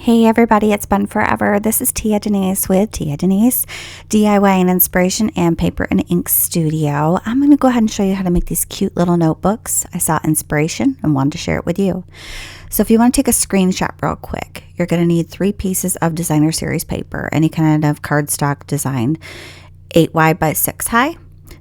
Hey everybody, it's been forever. This is Tia Denise with Tia Denise DIY and Inspiration and Paper and Ink Studio. I'm going to go ahead and show you how to make these cute little notebooks. I saw inspiration and wanted to share it with you. So if you want to take a screenshot real quick, you're going to need 3 pieces of designer series paper, any kind of cardstock design, 8 wide by 6 high.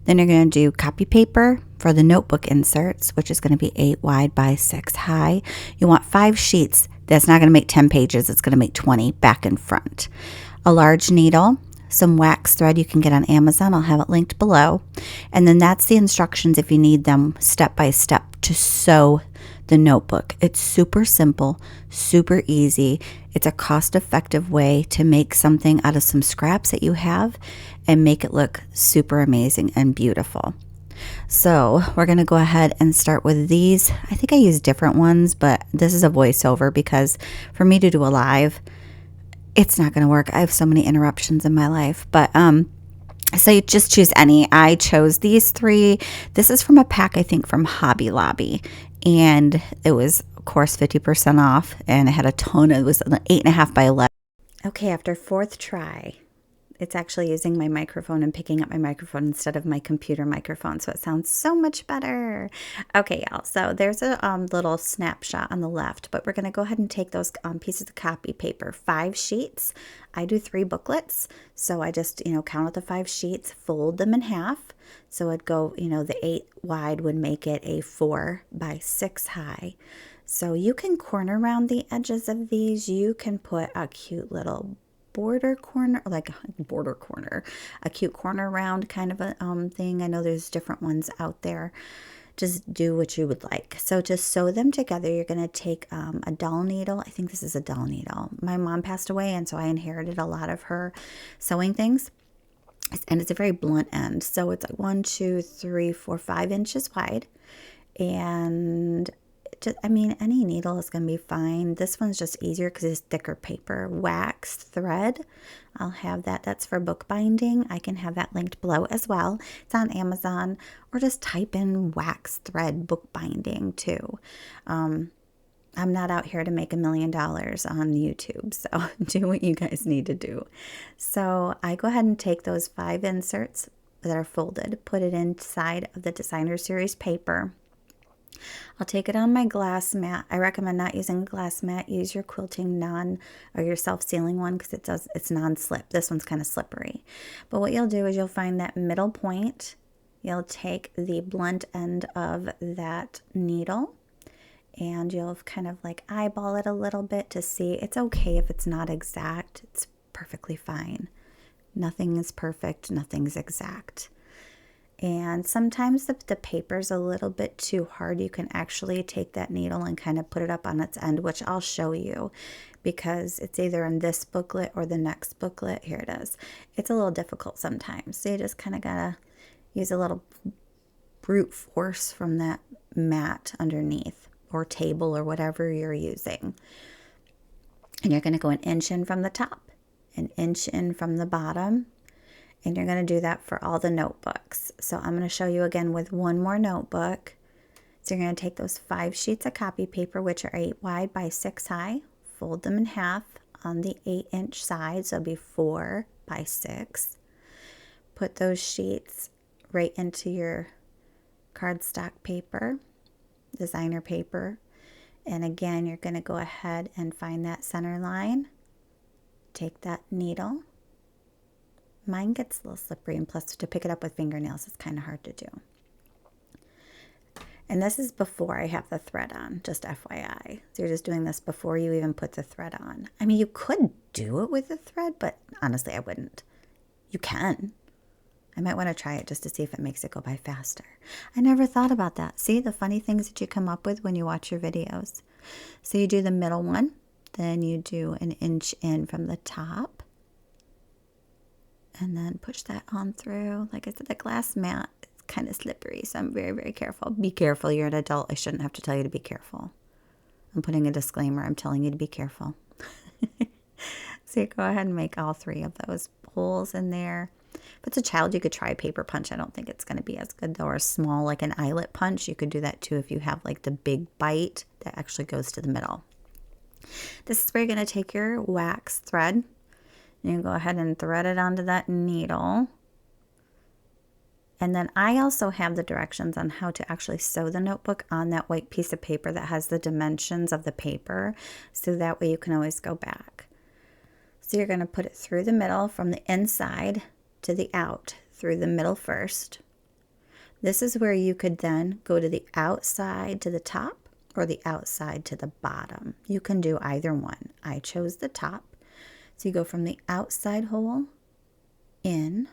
Then you're going to do copy paper for the notebook inserts, which is going to be 8 wide by 6 high. You want 5 sheets. That's not going to make 10 pages. It's going to make 20 back and front. A large needle, some wax thread you can get on Amazon. I'll have it linked below. And then that's the instructions if you need them step by step to sew the notebook. It's super simple, super easy. It's a cost-effective way to make something out of some scraps that you have and make it look super amazing and beautiful. So we're going to go ahead and start with these. I think I use different ones, but this is a voiceover because for me to do a live, it's not going to work. I have so many interruptions in my life, but so you just choose any. I chose these 3. This is from a pack, I think, from Hobby Lobby, and it was, of course, 50% off, and it had a ton. It was an 8.5 by 11. Okay, after 4th try, it's actually using my microphone and picking up my microphone instead of my computer microphone, so it sounds so much better. Okay, y'all, so there's a little snapshot on the left, but we're going to go ahead and take those pieces of copy paper, 5 sheets. I do 3 booklets, so I just, count out the 5 sheets, fold them in half. So it'd go, the 8 wide would make it a 4 by 6 high. So you can corner around the edges of these. You can put a cute little border corner, like a border corner, a cute corner round kind of a thing. I know there's different ones out there. Just do what you would like. So to sew them together, you're going to take a dull needle. I think this is a dull needle. My mom passed away, and so I inherited a lot of her sewing things. And it's a very blunt end. So it's like 1, 2, 3, 4, 5 inches wide. And any needle is going to be fine. This one's just easier because it's thicker paper. Wax thread, I'll have that. That's for bookbinding. I can have that linked below as well. It's on Amazon, or just type in wax thread bookbinding too. I'm not out here to make $1 million on YouTube, so do what you guys need to do. So I go ahead and take those 5 inserts that are folded, put it inside of the designer series paper. I'll take it on my glass mat. I recommend not using a glass mat. Use your quilting or your self-sealing one because it's non-slip. This one's kind of slippery. But what you'll do is you'll find that middle point. You'll take the blunt end of that needle and you'll kind of like eyeball it a little bit to see. It's okay if it's not exact. It's perfectly fine. Nothing is perfect. Nothing's exact. And sometimes the paper's a little bit too hard. You can actually take that needle and kind of put it up on its end, which I'll show you because it's either in this booklet or the next booklet. Here it is. It's a little difficult sometimes. So you just kind of got to use a little brute force from that mat underneath or table or whatever you're using. And you're going to go 1 inch in from the top, 1 inch in from the bottom. And you're going to do that for all the notebooks. So I'm going to show you again with one more notebook. So you're going to take those 5 sheets of copy paper, which are 8 wide by 6 high, fold them in half on the 8-inch side, so it'll be 4 by 6. Put those sheets right into your cardstock paper, designer paper. And again, you're going to go ahead and find that center line. Take that needle. Mine gets a little slippery, and plus to pick it up with fingernails, it's kind of hard to do. And this is before I have the thread on, just FYI. So you're just doing this before you even put the thread on. I mean, you could do it with the thread, but honestly, I wouldn't. You can. I might want to try it just to see if it makes it go by faster. I never thought about that. See the funny things that you come up with when you watch your videos. So you do the middle one, then you do 1 inch in from the top. And then push that on through. Like I said, the glass mat is kind of slippery, so I'm very, very careful. Be careful. You're an adult. I shouldn't have to tell you to be careful. I'm putting a disclaimer. I'm telling you to be careful. So you go ahead and make all 3 of those holes in there. If it's a child, you could try a paper punch. I don't think it's going to be as good, though. Or a small, like an eyelet punch. You could do that, too, if you have, like, the big bite that actually goes to the middle. This is where you're going to take your wax thread. You go ahead and thread it onto that needle. And then I also have the directions on how to actually sew the notebook on that white piece of paper that has the dimensions of the paper. So that way you can always go back. So you're going to put it through the middle from the inside to the out, through the middle first. This is where you could then go to the outside to the top or the outside to the bottom. You can do either one. I chose the top. So you go from the outside hole in,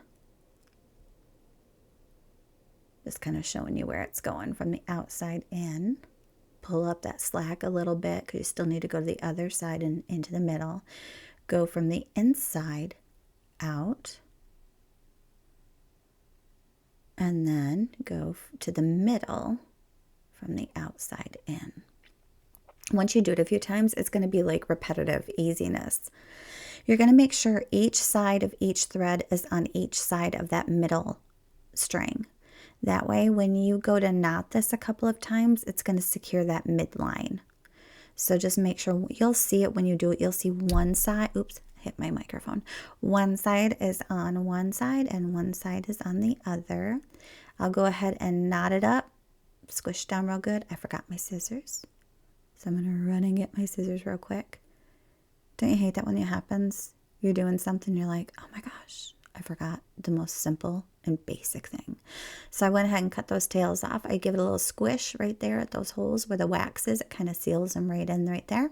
just kind of showing you where it's going from the outside in. Pull up that slack a little bit because you still need to go to the other side and into the middle. Go from the inside out. And then go to the middle from the outside in. Once you do it a few times, it's going to be like repetitive easiness. You're going to make sure each side of each thread is on each side of that middle string. That way, when you go to knot this a couple of times, it's going to secure that midline. So just make sure, you'll see it when you do it. You'll see one side, oops, hit my microphone. One side is on one side and one side is on the other. I'll go ahead and knot it up, squish down real good. I forgot my scissors, so I'm going to run and get my scissors real quick. Don't you hate that when it happens? You're doing something, you're like, oh my gosh, I forgot the most simple and basic thing. So I went ahead and cut those tails off. I give it a little squish right there at those holes where the wax is. It kind of seals them right in right there.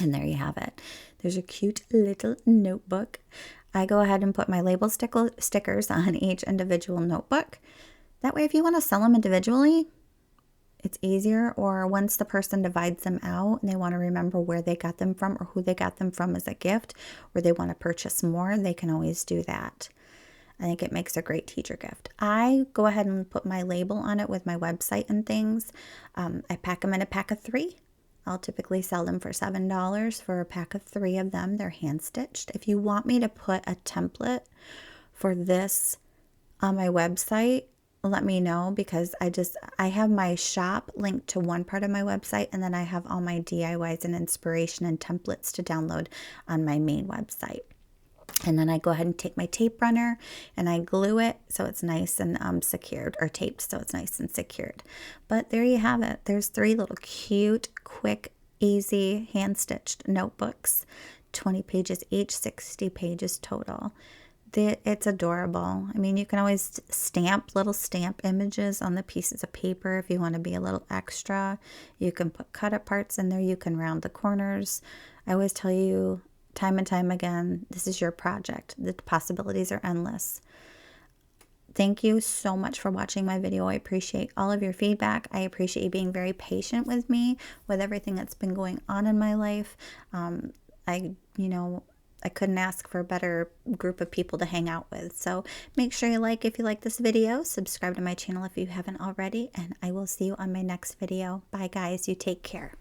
And there you have it. There's a cute little notebook. I go ahead and put my label stickers on each individual notebook. That way, if you want to sell them individually, it's easier. Or once the person divides them out and they want to remember where they got them from or who they got them from as a gift, or they want to purchase more, they can always do that. I think it makes a great teacher gift. I go ahead and put my label on it with my website and things. I pack them in a pack of 3. I'll typically sell them for $7 for a pack of 3 of them. They're hand stitched. If you want me to put a template for this on my website, let me know, because I have my shop linked to one part of my website, and then I have all my DIYs and inspiration and templates to download on my main website. And then I go ahead and take my tape runner and I glue it so it's nice and secured, or taped so it's nice and secured. But there you have it. There's 3 little cute, quick, easy, hand-stitched notebooks. 20 pages each, 60 pages total. It's adorable. I mean, you can always stamp little stamp images on the pieces of paper if you want to be a little extra. You can put cut-up parts in there. You can round the corners. I always tell you, time and time again, this is your project. The possibilities are endless. Thank you so much for watching my video. I appreciate all of your feedback. I appreciate you being very patient with me with everything that's been going on in my life. I couldn't ask for a better group of people to hang out with. So make sure you like if you like this video. Subscribe to my channel if you haven't already. And I will see you on my next video. Bye guys. You take care.